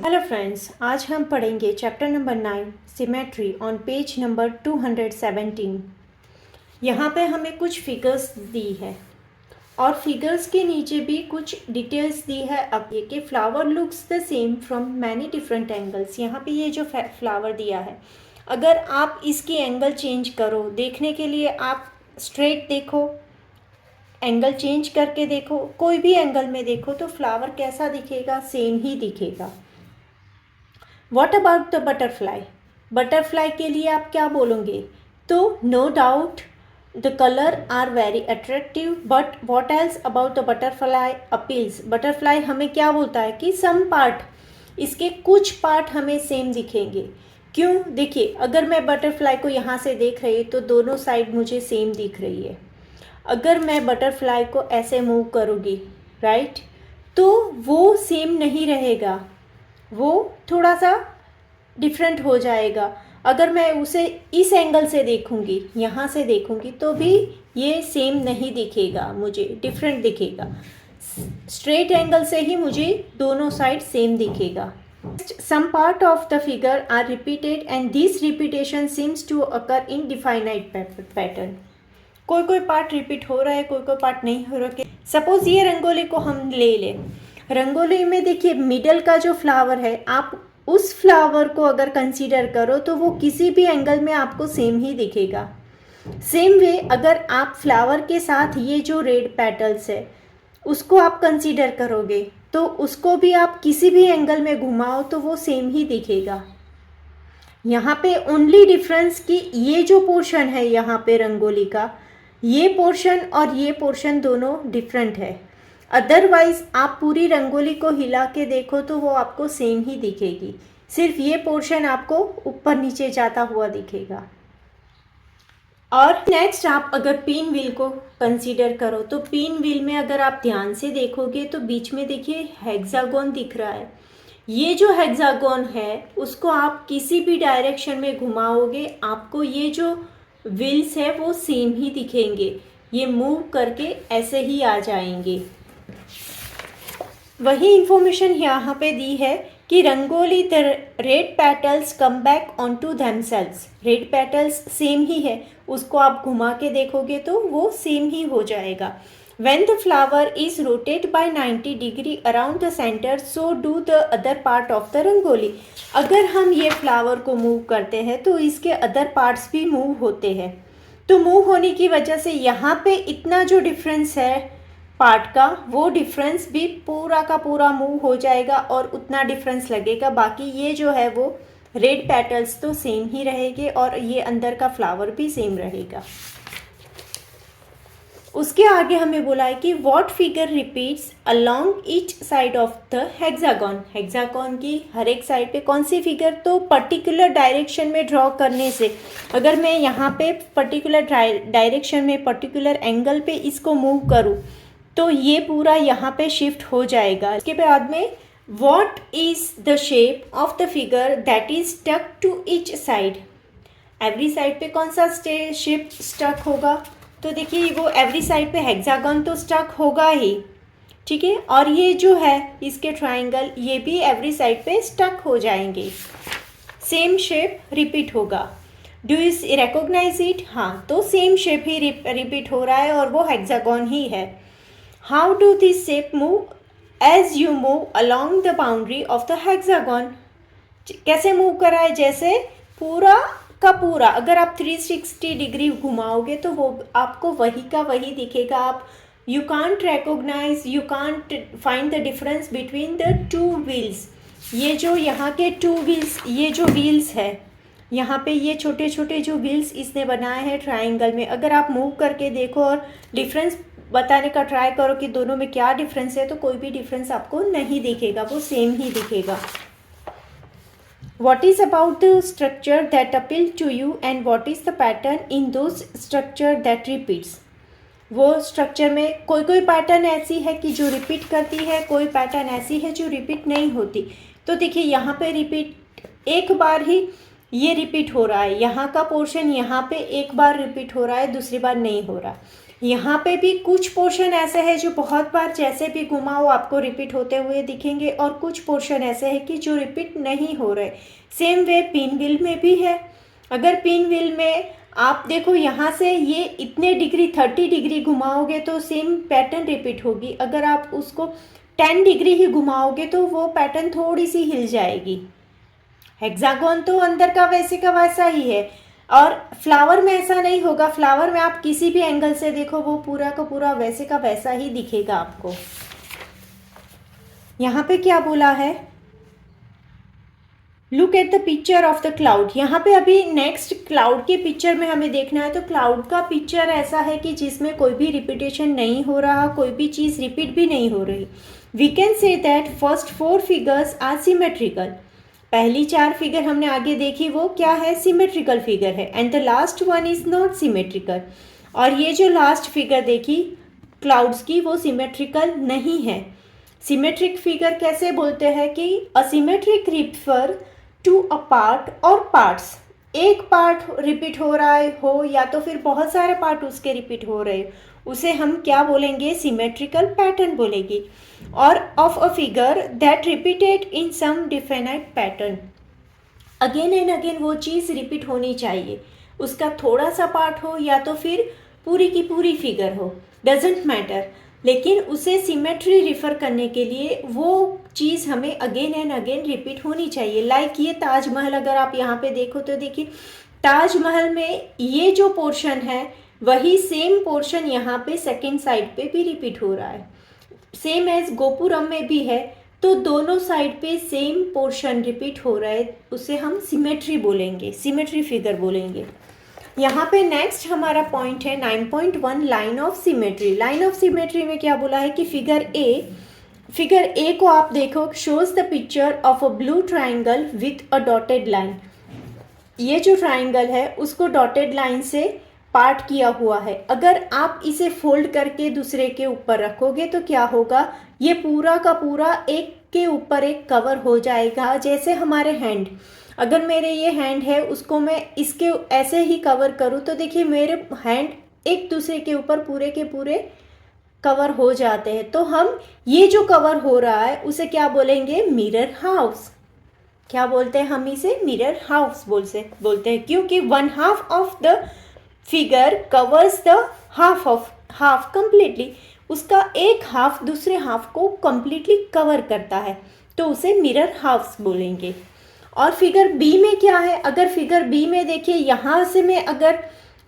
Hello friends, आज हम पढ़ेंगे chapter number 9 symmetry on page number 217। यहाँ पे हमें कुछ फिगर्स दी है और फिगर्स के नीचे भी कुछ डिटेल्स दी है। अब ये कि flower looks the same from many different angles. यहाँ पे ये जो फ्लावर दिया है, अगर आप इसकी एंगल चेंज करो, देखने के लिए आप स्ट्रेट देखो, एंगल चेंज करके देखो, कोई भी एंगल में देखो तो फ्लावर कैसा दिखेगा, सेम ही दिखेगा। What about the butterfly? Butterfly के लिए आप क्या बोलोगे? तो no doubt the colour are very attractive, but what else about the butterfly appeals? Butterfly हमें क्या बोलता है कि सम पार्ट, इसके कुछ पार्ट हमें सेम दिखेंगे। क्यों? देखिए, अगर मैं बटरफ्लाई को यहाँ से देख रही तो दोनों साइड मुझे सेम दिख रही है। अगर मैं बटरफ्लाई को ऐसे मूव करूँगी, राइट, तो वो सेम नहीं रहेगा, वो थोड़ा सा डिफरेंट हो जाएगा। अगर मैं उसे इस एंगल से देखूंगी, यहाँ से देखूंगी, तो भी ये सेम नहीं दिखेगा, मुझे डिफरेंट दिखेगा। स्ट्रेट एंगल से ही मुझे दोनों साइड सेम दिखेगा। Some part of the figure are repeated and this repetition seems to occur in definite pattern. कोई कोई पार्ट रिपीट हो रहा है, कोई कोई पार्ट नहीं हो रहा है। सपोज ये रंगोली को हम ले लें। रंगोली में देखिए, मिडल का जो फ्लावर है, आप उस फ्लावर को अगर कंसीडर करो तो वो किसी भी एंगल में आपको सेम ही दिखेगा। सेम वे अगर आप फ्लावर के साथ ये जो रेड पेटल्स है उसको आप कंसीडर करोगे तो उसको भी आप किसी भी एंगल में घुमाओ तो वो सेम ही दिखेगा। यहाँ पे ओनली डिफरेंस कि ये जो पोर्शन है यहाँ पे रंगोली का, ये पोर्शन और ये पोर्शन दोनों डिफरेंट है। अदरवाइज आप पूरी रंगोली को हिला के देखो तो वो आपको सेम ही दिखेगी, सिर्फ ये पोर्शन आपको ऊपर नीचे जाता हुआ दिखेगा। और नेक्स्ट आप अगर पिन व्हील को कंसीडर करो तो पिन व्हील में अगर आप ध्यान से देखोगे तो बीच में देखिए हेक्सागोन दिख रहा है। ये जो हेक्सागोन है उसको आप किसी भी डायरेक्शन में घुमाओगे, आपको ये जो व्हील्स है वो सेम ही दिखेंगे, ये मूव करके ऐसे ही आ जाएंगे। वही इंफॉर्मेशन यहाँ पे दी है कि rangoli the red petals come back on to themselves. Red petals same ही है, उसको आप घुमा के देखोगे तो वो सेम ही हो जाएगा। When the flower is rotated by 90 degree around the center, so do the other part of the rangoli. अगर हम ये फ्लावर को मूव करते हैं तो इसके अदर पार्ट्स भी मूव होते हैं, तो मूव होने की वजह से यहाँ पे इतना जो डिफरेंस है पार्ट का, वो डिफरेंस भी पूरा का पूरा मूव हो जाएगा और उतना डिफरेंस लगेगा। बाकी ये जो है वो रेड पेटल्स तो सेम ही रहेंगे और ये अंदर का फ्लावर भी सेम रहेगा। उसके आगे हमें बोला है कि what figure repeats along each side of the hexagon. Hexagon की हर एक साइड पे कौन सी फिगर? तो पर्टिकुलर डायरेक्शन में ड्रॉ करने से, अगर मैं यहाँ पे पर्टिकुलर डायरेक्शन में पर्टिकुलर एंगल पे इसको मूव करूँ तो ये पूरा यहाँ पे शिफ्ट हो जाएगा। इसके बाद में what is the shape of the figure that is stuck to each side. Every side पे कौन सा शेप स्टक होगा? तो देखिए, वो एवरी साइड पे हेक्सागन तो स्टक होगा ही, ठीक है, और ये जो है इसके ट्राइंगल, ये भी एवरी साइड पे स्टक हो जाएंगे, सेम शेप रिपीट होगा। Do you recognise it? हाँ, तो सेम शेप ही रिपीट हो रहा है और वो हेक्सागन ही है। How do this shape move as you move along the boundary of the hexagon? कैसे मूव कर रहा है? जैसे पूरा का पूरा अगर आप 360 डिग्री घुमाओगे तो वो आपको वही का वही दिखेगा। आप you can't recognise, you can't find the difference between the two wheels. ये जो यहाँ के टू व्हील्स, ये जो व्हील्स है यहाँ पे, ये छोटे छोटे जो व्हील्स इसने बनाए हैं ट्राइंगल में, अगर आप मूव करके देखो और डिफरेंस बताने का ट्राई करो कि दोनों में क्या डिफरेंस है, तो कोई भी डिफरेंस आपको नहीं दिखेगा, वो सेम ही दिखेगा। What is about the structure that appeal to you and what is the pattern in those structure that repeats? वो स्ट्रक्चर में कोई कोई पैटर्न ऐसी है कि जो रिपीट करती है, कोई पैटर्न ऐसी है जो रिपीट नहीं होती। तो देखिए, यहाँ पे रिपीट एक बार ही ये रिपीट हो रहा है, यहाँ का पोर्शन यहाँ पे एक बार रिपीट हो रहा है, दूसरी बार नहीं हो रहा। यहाँ पे भी कुछ पोर्शन ऐसे है जो बहुत बार जैसे भी घुमाओ आपको रिपीट होते हुए दिखेंगे, और कुछ पोर्शन ऐसे है कि जो रिपीट नहीं हो रहे। सेम वे पिन व्हील में भी है। अगर पिन व्हील में आप देखो यहाँ से ये इतने डिग्री 30 डिग्री घुमाओगे तो सेम पैटर्न रिपीट होगी। अगर आप उसको 10 डिग्री ही घुमाओगे तो वो पैटर्न थोड़ी सी हिल जाएगी। हेक्सागोन तो अंदर का वैसे का वैसा ही है, और फ्लावर में ऐसा नहीं होगा। फ्लावर में आप किसी भी एंगल से देखो वो पूरा का पूरा वैसे का वैसा ही दिखेगा आपको। यहाँ पे क्या बोला है, look at the picture of the cloud. यहाँ पे अभी नेक्स्ट क्लाउड के पिक्चर में हमें देखना है। तो क्लाउड का पिक्चर ऐसा है कि जिसमें कोई भी रिपीटेशन नहीं हो रहा, कोई भी चीज़ रिपीट भी नहीं हो रही। We can say that first 4 figures are symmetrical. पहली 4 फिगर हमने आगे देखी वो क्या है, सिमेट्रिकल फिगर है। And the last one is not symmetrical. और ये जो लास्ट फिगर देखी क्लाउड्स की वो सिमेट्रिकल नहीं है। सिमेट्रिक फिगर कैसे बोलते हैं कि asymmetric refer to a part और पार्ट्स। एक पार्ट रिपीट हो रहा है हो या तो फिर बहुत सारे पार्ट उसके रिपीट हो रहे, उसे हम क्या बोलेंगे, सिमेट्रिकल पैटर्न बोलेंगे। और of a figure that repeated in some definite pattern. Again and again वो चीज़ रिपीट होनी चाहिए, उसका थोड़ा सा पार्ट हो या तो फिर पूरी की पूरी फिगर हो, डजेंट मैटर, लेकिन उसे सिमेट्री रिफ़र करने के लिए वो चीज़ हमें अगेन एंड अगेन रिपीट होनी चाहिए। लाइक ये ताजमहल, अगर आप यहाँ पे देखो तो देखिए ताजमहल में ये जो पोर्शन है वही सेम पोर्शन यहाँ पे सेकेंड साइड पे भी रिपीट हो रहा है। सेम एज गोपुरम में भी है, तो दोनों साइड पे सेम पोर्शन रिपीट हो रहा है, उसे हम सिमेट्री बोलेंगे, सिमेट्री फिगर बोलेंगे। यहाँ पे नेक्स्ट हमारा पॉइंट है 9.1 line of symmetry. Line of symmetry में क्या बोला है कि फिगर ए को आप देखो, shows the picture of a blue triangle with a dotted line. ये जो ट्राइंगल है उसको डॉटेड लाइन से पार्ट किया हुआ है। अगर आप इसे फोल्ड करके दूसरे के ऊपर रखोगे तो क्या होगा, ये पूरा का पूरा एक के ऊपर एक कवर हो जाएगा। जैसे हमारे हैंड, अगर मेरे ये हैंड है उसको मैं इसके ऐसे ही कवर करूँ तो देखिए मेरे हैंड एक दूसरे के ऊपर पूरे के पूरे कवर हो जाते हैं। तो हम ये जो कवर हो रहा है उसे क्या बोलेंगे, मिरर हाउस। क्या बोलते हैं हम इसे, मिरर हाउस बोलते हैं, क्योंकि 1/2 of the figure covers the half completely. उसका एक हाफ दूसरे हाफ को कंप्लीटली कवर करता है, तो उसे मिरर हाउस बोलेंगे। और फिगर बी में क्या है, अगर फिगर बी में देखिए यहाँ से मैं अगर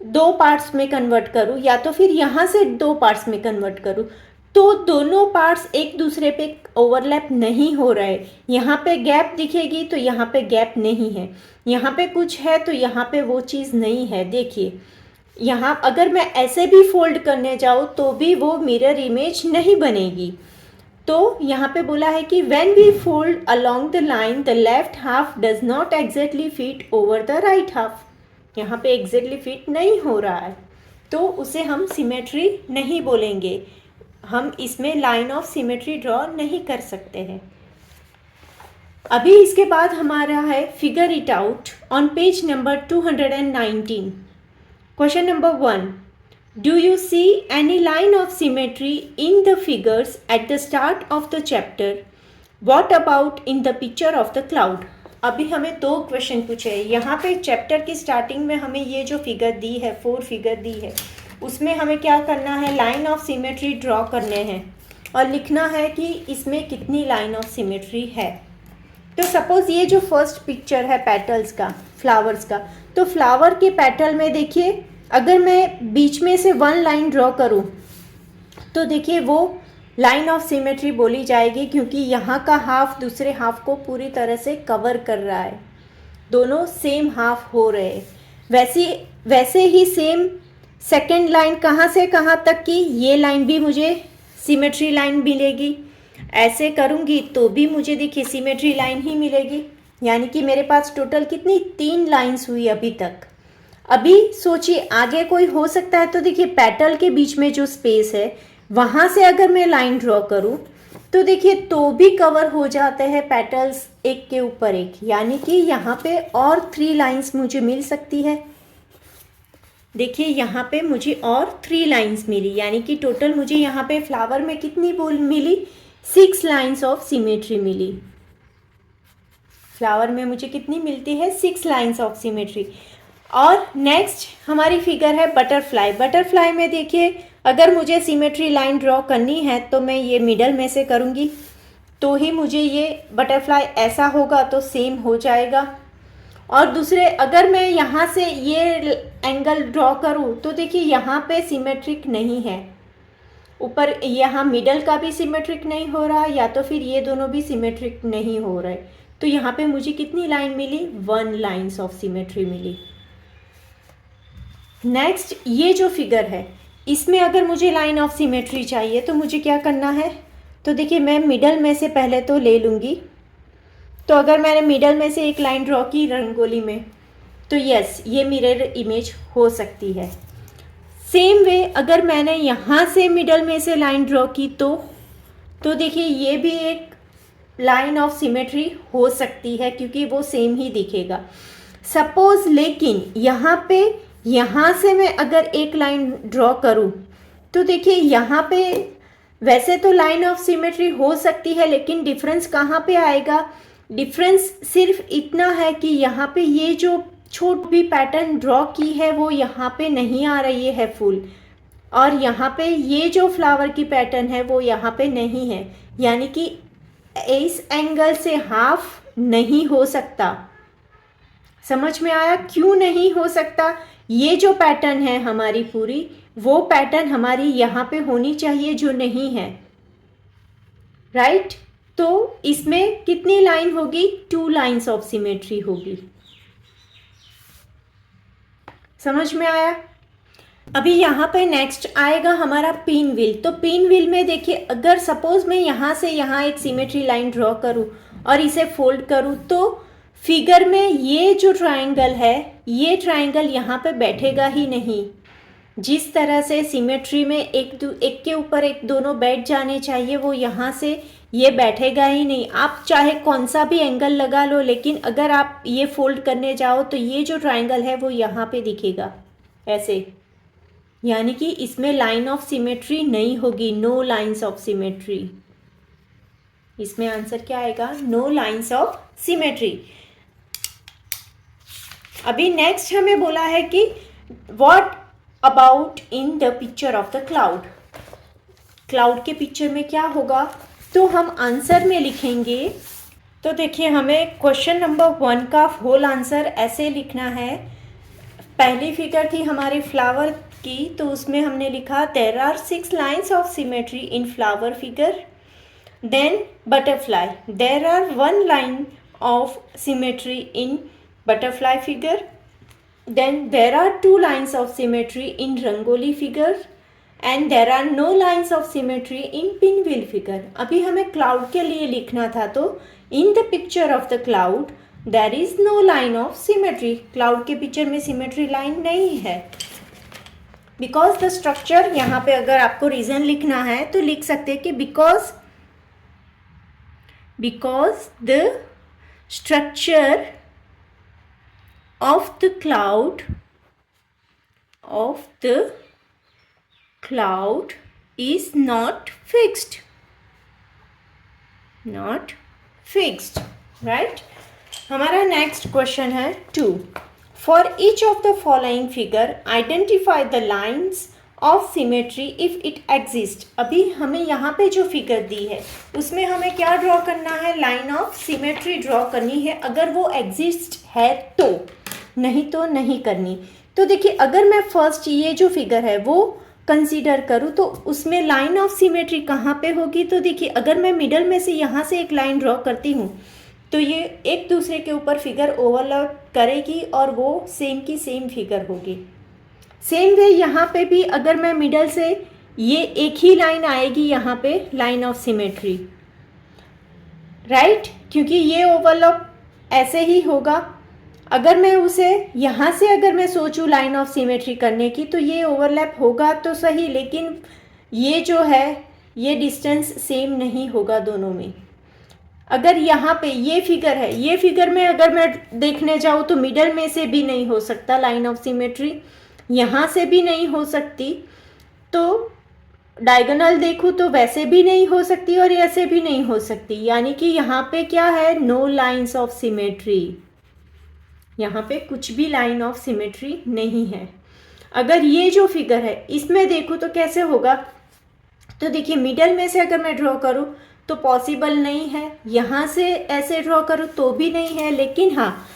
2 पार्ट्स में कन्वर्ट करूँ या तो फिर यहाँ से 2 पार्ट्स में कन्वर्ट करूँ तो दोनों पार्ट्स एक दूसरे पे ओवरलैप नहीं हो रहे। यहाँ पे गैप दिखेगी तो यहाँ पे गैप नहीं है, यहाँ पे कुछ है तो यहाँ पे वो चीज़ नहीं है। देखिए यहाँ अगर मैं ऐसे भी फोल्ड करने जाऊँ तो भी वो मिरर इमेज नहीं बनेगी। तो यहाँ पे बोला है कि when we fold along the line the left half does not exactly fit over the right half. यहाँ पे एग्जैक्टली फिट नहीं हो रहा है तो उसे हम सिमेट्री नहीं बोलेंगे, हम इसमें लाइन ऑफ सिमेट्री ड्रॉ नहीं कर सकते हैं। अभी इसके बाद हमारा है figure it out on page number 219। Question number 1, do you see any line of symmetry in the figures at the start of the chapter? What about in the picture of the cloud? अभी हमें 2 question पूछे हैं। यहाँ पे chapter की starting में हमें ये जो फिगर दी है, 4 फिगर दी है, उसमें हमें क्या करना है, लाइन ऑफ सिमेट्री ड्रॉ करने हैं और लिखना है कि इसमें कितनी लाइन ऑफ सिमेट्री है। तो सपोज़ ये जो फर्स्ट पिक्चर है पेटल्स का, फ्लावर्स का, तो फ्लावर के पेटल में देखिए अगर मैं बीच में से 1 लाइन ड्रॉ करूं तो देखिए वो लाइन ऑफ सिमेट्री बोली जाएगी, क्योंकि यहाँ का हाफ दूसरे हाफ को पूरी तरह से कवर कर रहा है, दोनों सेम हाफ हो रहे हैं। वैसे ही सेम सेकंड लाइन कहाँ से कहाँ तक की, ये लाइन भी मुझे सिमेट्री लाइन मिलेगी। ऐसे करूँगी तो भी मुझे देखिए सिमेट्री लाइन ही मिलेगी, यानी कि मेरे पास टोटल कितनी 3 लाइन्स हुई अभी तक। अभी सोचिए आगे कोई हो सकता है, तो देखिए पेटल के बीच में जो स्पेस है वहाँ से अगर मैं लाइन ड्रॉ करूँ तो देखिए तो भी कवर हो जाते हैं पेटल्स एक के ऊपर एक, यानी कि यहाँ पे और 3 लाइंस मुझे मिल सकती है। देखिए यहाँ पे मुझे और 3 लाइंस मिली, यानी कि टोटल मुझे यहाँ पे फ्लावर में कितनी बोल मिली, 6 लाइंस ऑफ सिमेट्री मिली। फ्लावर में मुझे कितनी मिलती है, 6 लाइंस ऑफ सिमेट्री। और नेक्स्ट हमारी फिगर है बटरफ्लाई। बटरफ्लाई में देखिए अगर मुझे सिमेट्री लाइन ड्रॉ करनी है तो मैं ये मिडल में से करूँगी, तो ही मुझे ये बटरफ्लाई ऐसा होगा तो सेम हो जाएगा। और दूसरे अगर मैं यहाँ से ये एंगल ड्रॉ करूँ तो देखिए यहाँ पे सिमेट्रिक नहीं है, ऊपर यहाँ मिडल का भी सिमेट्रिक नहीं हो रहा, या तो फिर ये दोनों भी सिमेट्रिक नहीं हो रहे, तो यहाँ पे मुझे कितनी लाइन मिली, 1 लाइन्स ऑफ सिमेट्री मिली। नेक्स्ट ये जो फिगर है इसमें अगर मुझे लाइन ऑफ सिमेट्री चाहिए तो मुझे क्या करना है, तो देखिए मैं मिडल में से पहले तो ले लूँगी। तो अगर मैंने मिडल में से एक लाइन ड्रॉ की रंगोली में, तो यस ये मिरर इमेज हो सकती है। सेम वे अगर मैंने यहाँ से मिडल में से लाइन ड्रॉ की तो देखिए ये भी एक लाइन ऑफ सिमेट्री हो सकती है, क्योंकि वो सेम ही दिखेगा। सपोज लेकिन यहाँ से मैं अगर एक लाइन ड्रॉ करूँ तो देखिए यहाँ पे वैसे तो लाइन ऑफ सिमेट्री हो सकती है, लेकिन डिफरेंस कहाँ पे आएगा, डिफरेंस सिर्फ इतना है कि यहाँ पे ये जो छोटी भी पैटर्न ड्रॉ की है वो यहाँ पे नहीं आ रही है फुल, और यहाँ पे ये जो फ्लावर की पैटर्न है वो यहाँ पे नहीं है, यानी कि इस एंगल से हाफ नहीं हो सकता। समझ में आया क्यों नहीं हो सकता, ये जो पैटर्न है हमारी पूरी, वो पैटर्न हमारी यहाँ पे होनी चाहिए जो नहीं है, राइट। तो इसमें कितनी लाइन होगी, 2 लाइन्स ऑफ सिमेट्री होगी। समझ में आया। अभी यहाँ पे नेक्स्ट आएगा हमारा पिन व्हील। तो पिन व्हील में देखिए अगर सपोज मैं यहाँ से यहाँ एक सिमेट्री लाइन ड्रॉ करूँ और इसे फोल्ड करूँ, तो फिगर में ये जो ट्रायंगल है, ये ट्रायंगल यहाँ पे बैठेगा ही नहीं। जिस तरह से सिमेट्री में एक के ऊपर एक दोनों बैठ जाने चाहिए, वो यहाँ से ये बैठेगा ही नहीं। आप चाहे कौन सा भी एंगल लगा लो, लेकिन अगर आप ये फोल्ड करने जाओ तो ये जो ट्रायंगल है वो यहाँ पे दिखेगा ऐसे, यानी कि इसमें लाइन ऑफ सिमेट्री नहीं होगी, नो लाइन्स ऑफ सिमेट्री। इसमें आंसर क्या आएगा, नो लाइन्स ऑफ सिमेट्री। अभी नेक्स्ट हमें बोला है कि what about in the picture of the cloud. Cloud के पिक्चर में क्या होगा, तो हम आंसर में लिखेंगे। तो देखिए हमें क्वेश्चन नंबर 1 का होल आंसर ऐसे लिखना है। पहली फिगर थी हमारी फ्लावर की, तो उसमें हमने लिखा there are 6 lines of symmetry in flower figure. Then butterfly, there are 1 line of symmetry in butterfly figure. Then there are 2 lines of symmetry in rangoli figure and there are no lines of symmetry in pinwheel figure. अभी हमें cloud के लिए लिखना था, तो in the picture of the cloud there is no line of symmetry. cloud के picture में symmetry line नहीं है, because the structure, यहाँ पे अगर आपको reason लिखना है तो लिख सकते हैं कि because the structure of the cloud is not fixed, right। हमारा नेक्स्ट क्वेश्चन है 2। For each of the following figure identify the lines of symmetry if it exist. अभी हमें यहाँ पे जो फिगर दी है उसमें हमें क्या ड्रॉ करना है, लाइन ऑफ सिमेट्री ड्रॉ करनी है, अगर वो एग्जिस्ट है तो, नहीं तो नहीं करनी। तो देखिए अगर मैं फर्स्ट ये जो फिगर है वो कंसीडर करूँ तो उसमें लाइन ऑफ सिमेट्री कहाँ पे होगी, तो देखिए अगर मैं मिडल में से यहाँ से एक लाइन ड्रॉ करती हूँ तो ये एक दूसरे के ऊपर फिगर ओवरलैप करेगी और वो सेम की सेम फिगर होगी। सेम वे यहाँ पे भी अगर मैं मिडल से ये एक ही लाइन आएगी यहाँ पे, लाइन ऑफ सिमेट्री, राइट, क्योंकि ये ओवरलैप ऐसे ही होगा। अगर मैं उसे यहाँ से अगर मैं सोचूं लाइन ऑफ सिमेट्री करने की तो ये ओवरलैप होगा तो सही, लेकिन ये जो है ये डिस्टेंस सेम नहीं होगा दोनों में। अगर यहाँ पे ये फिगर है, ये फिगर में अगर मैं देखने जाऊँ तो मिडल में से भी नहीं हो सकता लाइन ऑफ सिमेट्री, यहाँ से भी नहीं हो सकती, तो डायगोनल देखूँ तो वैसे भी नहीं हो सकती और ऐसे भी नहीं हो सकती, यानी कि यहाँ पे क्या है, नो लाइंस ऑफ सिमेट्री, यहाँ पे कुछ भी लाइन ऑफ सिमेट्री नहीं है। अगर ये जो फिगर है इसमें देखूँ तो कैसे होगा, तो देखिए मिडल में से अगर मैं ड्रॉ करूँ तो पॉसिबल नहीं है, यहाँ से ऐसे ड्रॉ करूँ तो भी नहीं है, लेकिन हाँ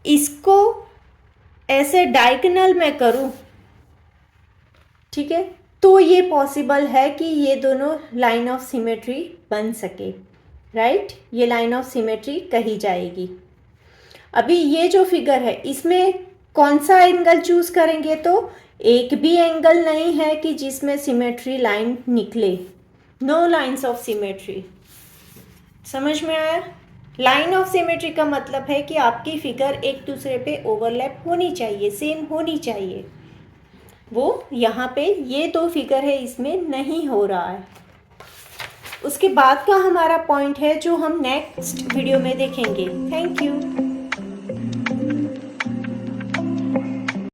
इसको ऐसे डायगोनल में करूँ, ठीक है, तो ये पॉसिबल है कि ये दोनों लाइन ऑफ सिमेट्री बन सके, राइट, ये लाइन ऑफ सिमेट्री कही जाएगी। अभी ये जो फिगर है इसमें कौन सा एंगल चूज करेंगे, तो एक भी एंगल नहीं है कि जिसमें सिमेट्री लाइन निकले, नो लाइंस ऑफ सिमेट्री। समझ में आया? लाइन ऑफ सिमेट्री का मतलब है कि आपकी फिगर एक दूसरे पे ओवरलैप होनी चाहिए, सेम होनी चाहिए। वो यहाँ पे ये दो फिगर है इसमें नहीं हो रहा है। उसके बाद का हमारा पॉइंट है जो हम नेक्स्ट वीडियो में देखेंगे। Thank you.